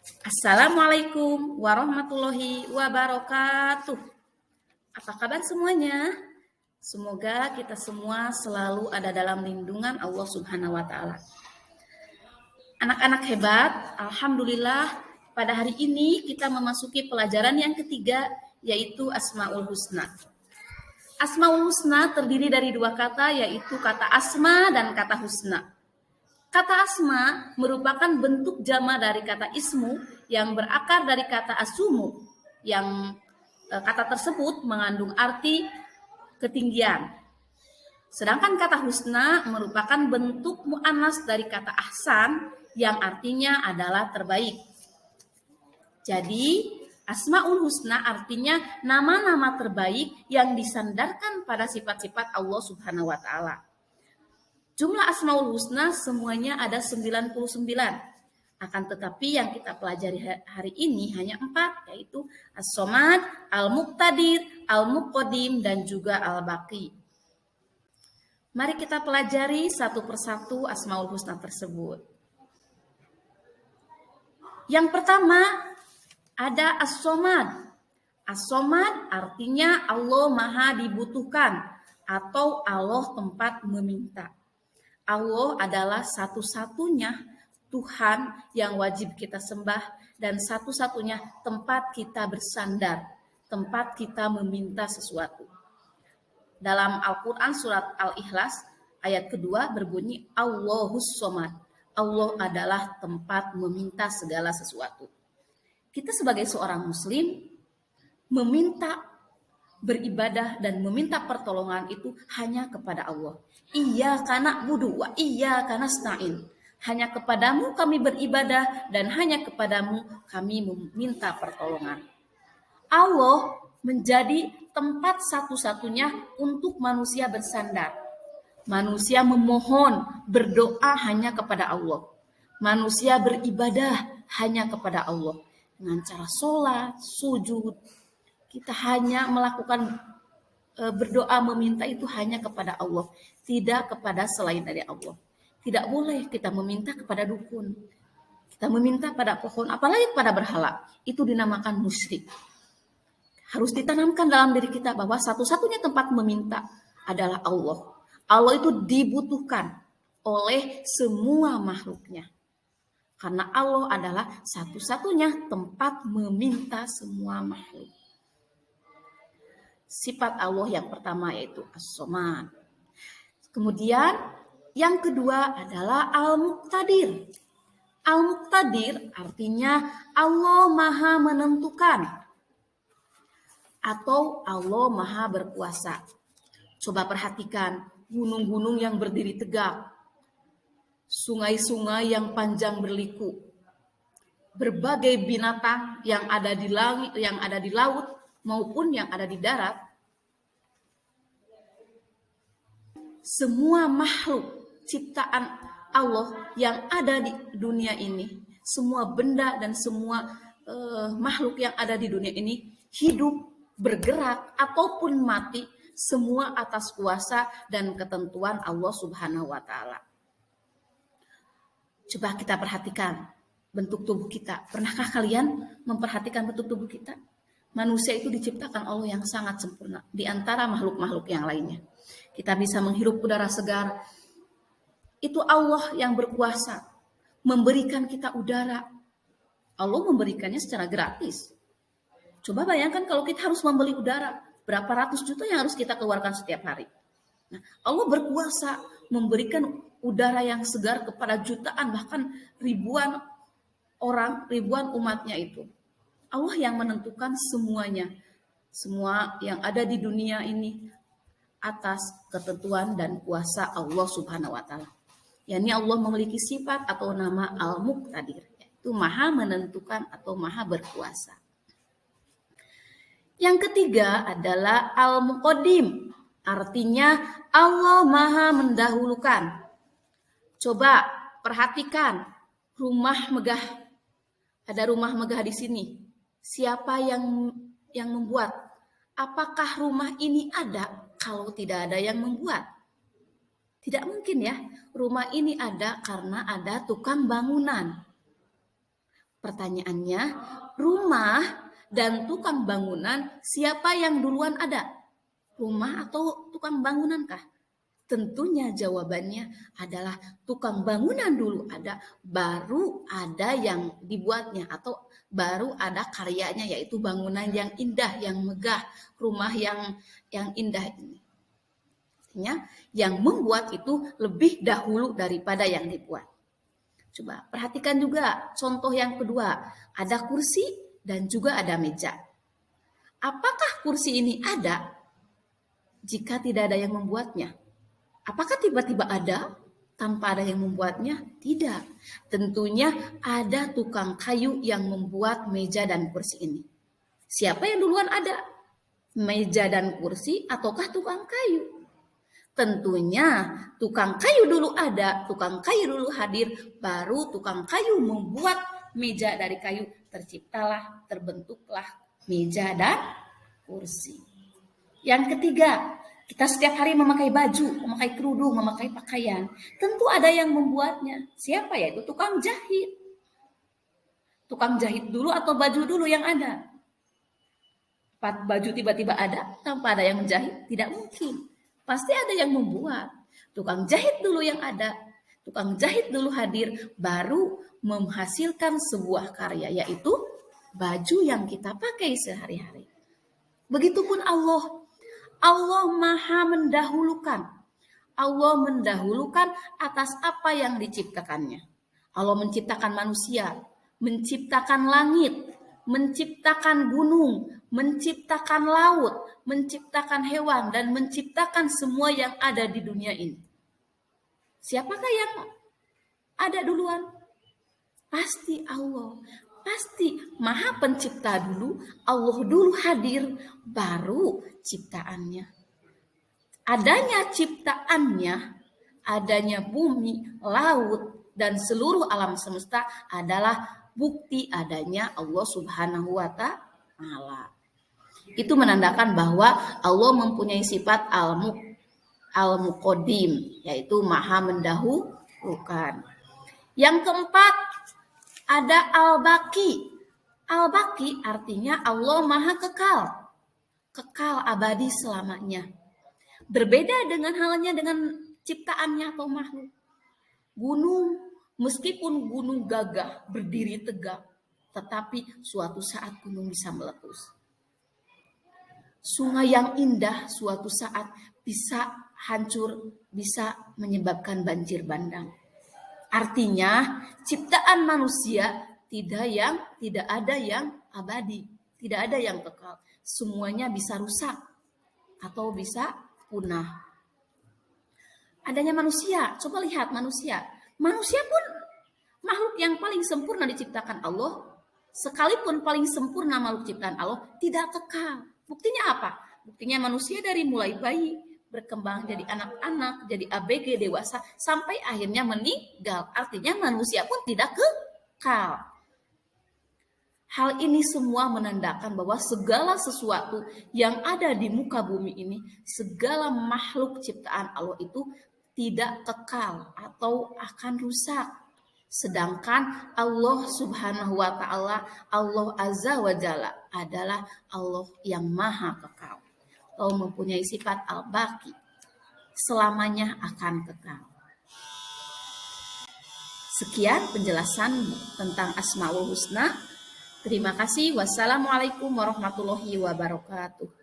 Assalamualaikum warahmatullahi wabarakatuh. Apa kabar semuanya? Semoga kita semua selalu ada dalam lindungan Allah Subhanahu wa taala. Anak-anak hebat, alhamdulillah pada hari ini kita memasuki pelajaran yang ketiga yaitu Asmaul Husna. Asmaul Husna terdiri dari dua kata yaitu kata asma dan kata husna. Kata asma merupakan bentuk jama dari kata ismu yang berakar dari kata asumu, yang kata tersebut mengandung arti ketinggian. Sedangkan kata husna merupakan bentuk mu'annas dari kata ahsan yang artinya adalah terbaik. Jadi Asmaul Husna artinya nama-nama terbaik yang disandarkan pada sifat-sifat Allah Subhanahu wa taala. Jumlah Asmaul Husna semuanya ada 99. Akan tetapi yang kita pelajari hari ini hanya 4, yaitu As-Somad, Al-Muqtadir, Al-Muqaddim, dan juga Al-Baqi. Mari kita pelajari satu persatu Asmaul Husna tersebut. Yang pertama ada As-Somad. As-Somad artinya Allah Maha dibutuhkan atau Allah tempat meminta. Allah adalah satu-satunya Tuhan yang wajib kita sembah dan satu-satunya tempat kita bersandar, tempat kita meminta sesuatu. Dalam Al-Quran surat Al-Ikhlas ayat kedua berbunyi Allahus Somad. Allah adalah tempat meminta segala sesuatu. Kita sebagai seorang muslim meminta beribadah dan meminta pertolongan itu hanya kepada Allah. Iyyaka na'budu wa iyyaka nasta'in. Hanya kepadamu kami beribadah dan hanya kepadamu kami meminta pertolongan. Allah menjadi tempat satu-satunya untuk manusia bersandar. Manusia memohon, berdoa hanya kepada Allah. Manusia beribadah hanya kepada Allah. Dengan cara sholat, sujud, kita hanya melakukan berdoa meminta itu hanya kepada Allah, tidak kepada selain dari Allah. Tidak boleh kita meminta kepada dukun, kita meminta pada pohon, apalagi pada berhala. Itu dinamakan musyrik. Harus ditanamkan dalam diri kita bahwa satu-satunya tempat meminta adalah Allah. Allah itu dibutuhkan oleh semua makhluknya. Karena Allah adalah satu-satunya tempat meminta semua makhluk. Sifat Allah yang pertama yaitu As-Somad. Kemudian yang kedua adalah Al-Muqtadir. Al-Muqtadir artinya Allah Maha menentukan atau Allah Maha berkuasa. Coba perhatikan gunung-gunung yang berdiri tegak, sungai-sungai yang panjang berliku, berbagai binatang yang ada di langit, yang ada di laut maupun yang ada di darat. Semua makhluk ciptaan Allah yang ada di dunia ini, semua benda dan semua makhluk yang ada di dunia ini hidup, bergerak ataupun mati, semua atas kuasa dan ketentuan Allah Subhanahu wa taala. Coba kita perhatikan bentuk tubuh kita. Pernahkah kalian memperhatikan bentuk tubuh kita? Manusia itu diciptakan Allah yang sangat sempurna di antara makhluk-makhluk yang lainnya. Kita bisa menghirup udara segar. Itu Allah yang berkuasa memberikan kita udara. Allah memberikannya secara gratis. Coba bayangkan kalau kita harus membeli udara, berapa ratus juta yang harus kita keluarkan setiap hari. Nah, Allah berkuasa memberikan udara yang segar kepada jutaan bahkan ribuan orang, ribuan umatnya itu. Allah yang menentukan semuanya. Semua yang ada di dunia ini atas ketentuan dan kuasa Allah Subhanahu wa taala. yakni Allah memiliki sifat atau nama Al-Muqtadir, yaitu Maha menentukan atau Maha berkuasa. Yang ketiga adalah Al-Muqaddim, artinya Allah Maha mendahulukan. Coba perhatikan rumah megah. Ada rumah megah di sini. Siapa yang membuat? Apakah rumah ini ada kalau tidak ada yang membuat? Tidak mungkin ya. Rumah ini ada karena ada tukang bangunan. Pertanyaannya, rumah dan tukang bangunan siapa yang duluan ada? Rumah atau tukang bangunan kah? Tentunya jawabannya adalah tukang bangunan dulu ada, baru ada yang dibuatnya atau baru ada karyanya, yaitu bangunan yang indah, yang megah, rumah yang indah ini. Artinya yang membuat itu lebih dahulu daripada yang dibuat. Coba perhatikan juga contoh yang kedua, ada kursi dan juga ada meja. Apakah kursi ini ada jika tidak ada yang membuatnya? Apakah tiba-tiba ada tanpa ada yang membuatnya? Tidak. Tentunya ada tukang kayu yang membuat meja dan kursi ini. Siapa yang duluan ada? Meja dan kursi ataukah tukang kayu? Tentunya tukang kayu dulu ada, tukang kayu dulu hadir, baru tukang kayu membuat meja dari kayu, terciptalah, terbentuklah meja dan kursi. Yang ketiga, kita setiap hari memakai baju, memakai kerudung, memakai pakaian. Tentu ada yang membuatnya. Siapa ya? Itu tukang jahit. Tukang jahit dulu atau baju dulu yang ada? Baju tiba-tiba ada tanpa ada yang menjahit? Tidak mungkin. Pasti ada yang membuat. Tukang jahit dulu yang ada. Tukang jahit dulu hadir, baru menghasilkan sebuah karya, yaitu baju yang kita pakai sehari-hari. Begitupun Allah. Allah maha mendahulukan. Allah mendahulukan atas apa yang diciptakannya. Allah menciptakan manusia, menciptakan langit, menciptakan gunung, menciptakan laut, menciptakan hewan, dan menciptakan semua yang ada di dunia ini. Siapakah yang ada duluan? Pasti Allah. Pasti maha pencipta dulu, Allah dulu hadir, baru ciptaannya. Adanya ciptaannya, adanya bumi, laut, dan seluruh alam semesta adalah bukti adanya Allah Subhanahu wa Ta'ala. Itu menandakan bahwa Allah mempunyai sifat al-muqaddim, yaitu maha mendahulukan. Yang keempat, ada al-baqi. Al-baqi artinya Allah maha kekal. Kekal abadi selamanya. Berbeda dengan halnya dengan ciptaannya atau makhluk. Gunung, meskipun gunung gagah berdiri tegak, tetapi suatu saat gunung bisa meletus. Sungai yang indah suatu saat bisa hancur, bisa menyebabkan banjir bandang. Artinya ciptaan manusia tidak ada yang abadi, tidak ada yang kekal. Semuanya bisa rusak atau bisa punah. Adanya manusia, coba lihat manusia. Manusia pun makhluk yang paling sempurna diciptakan Allah. Sekalipun paling sempurna makhluk ciptaan Allah, tidak kekal. Buktinya apa? Buktinya manusia dari mulai bayi, berkembang jadi anak-anak, jadi ABG dewasa, sampai akhirnya meninggal. Artinya manusia pun tidak kekal. Hal ini semua menandakan bahwa segala sesuatu yang ada di muka bumi ini, segala makhluk ciptaan Allah itu tidak kekal atau akan rusak. Sedangkan Allah Subhanahu wa Ta'ala, Allah Azza wa Jalla adalah Allah yang maha kekal. Allah mempunyai sifat al-baqi, selamanya akan kekal. Sekian penjelasan tentang Asmaul Husna. Terima kasih. Wassalamualaikum warahmatullahi wabarakatuh.